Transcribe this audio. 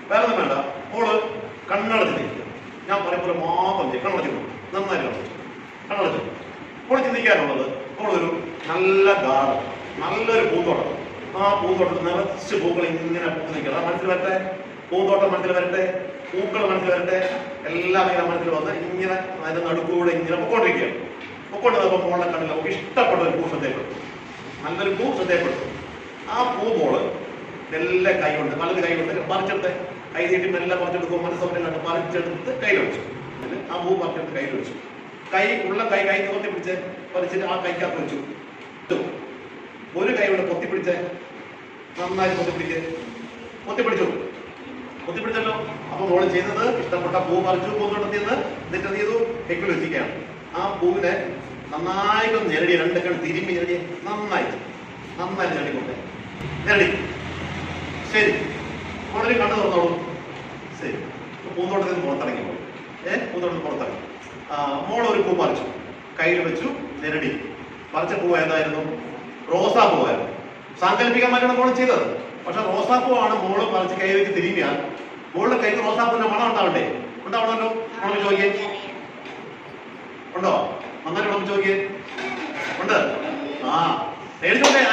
വേറെ ഒന്നും വേണ്ട. മോള് കണ്ണടച്ച് നിൽക്കുക. ഞാൻ പറയുമ്പോൾ മാത്രം ചെയ്യും. കണ്ണടച്ച് നന്നായിട്ട് കണ്ണടച്ചു. മോള് ചിന്തിക്കാനുള്ളത് മോളൊരു നല്ല ഗാർഡൻ, നല്ലൊരു പൂന്തോട്ടം. ആ പൂന്തോട്ടത്തിൽ നിറച്ച് പൂക്കൾ ഇങ്ങനെ പൂത്ത് നിൽക്കണം. മനസ്സിൽ വരട്ടെ, പൂന്തോട്ടം മനസ്സിൽ വരട്ടെ, പൂക്കൾ മനസ്സിൽ വരട്ടെ, എല്ലാം ഇങ്ങനെ മനസ്സിൽ വന്ന് ഇങ്ങനെ അതിന്റെ നടുക്കൂടെ ഇങ്ങനെ പൊക്കോണ്ടിരിക്കുകയാണ്. പൊക്കൊണ്ട് നോക്കുമ്പോൾ മോളെ കണ്ടില്ല, നമുക്ക് ഇഷ്ടപ്പെട്ട ഒരു പൂ ശ്രദ്ധയപ്പെടും, നല്ലൊരു പൂ ശ്രദ്ധയപ്പെടും. ആ പൂ മോള് എല്ലാ കൈ കൊണ്ട്, നല്ലൊരു കൈ കൊണ്ട് പറിച്ചെടുത്ത്, കൈ നീട്ടി മെല്ലാം പറിച്ചെടുക്കും. മനസ്സോടെ കണ്ട് പറിച്ചെടുത്ത് കയ്യിൽ വെച്ചു. ആ പൂ പറിച്ചെടുത്ത് കയ്യിൽ വെച്ചു. കൈ ഉള്ള കൈ നിവർത്തി പിടിച്ച് പറിച്ചിട്ട് ആ കൈക്കകത്ത് വെച്ചു. ഒരു കൈ കൊണ്ട് പൊത്തിപ്പിടിച്ച് നന്നായി പൊത്തിപ്പിടിച്ചല്ലോ. അപ്പൊ മോള് ചെയ്തത് ഇഷ്ടപ്പെട്ട പൂ പറിച്ചു, പൂന്തോട്ടത്തിന്ന് എന്നിട്ട് എന്ത് ചെയ്തു, കൈക്കുള്ളിൽ വെച്ചിരിക്കുകയാണ്. ആ പൂവിനെ നന്നായിട്ടൊന്ന് ഞെരടി, രണ്ട് കണ്ണ് തിരുമ്പി ഞെരടി, നന്നായിട്ട് ഞെരടി. ശരി, മോളിൽ കണ്ണു തുറന്നോളൂ. ശരി, പൂന്തോട്ടത്തിൽ നിന്ന് പുറത്തിറങ്ങി. പൂന്തോട്ടത്തിൽ പുറത്തിറങ്ങി. മോളൊരു പൂ പറിച്ചു, കയ്യിൽ വെച്ചു, ഞെരടി. പറിച്ച പൂ ഏതായിരുന്നു? റോസാപ്പൂ ആയിരുന്നു. സാങ്കല്പികമായിട്ടാണ് മോള് ചെയ്തത്. പക്ഷെ റോസാപ്പൂ ആണ് മോള് പറിച്ച് കൈ വെച്ച് തിരിഞ്ഞാൽ മോളുടെ കൈക്ക് റോസാപ്പൂവിന്റെ മണം ഉണ്ടാവണ്ടേ? ഉണ്ടാവണമല്ലോ. നമ്മൾ ചോദിക്കേ ഉണ്ടോ? നന്നായിട്ട് നമ്മൾ ചോദിക്കേ ഉണ്ട്. എഴുതോട്ടെ.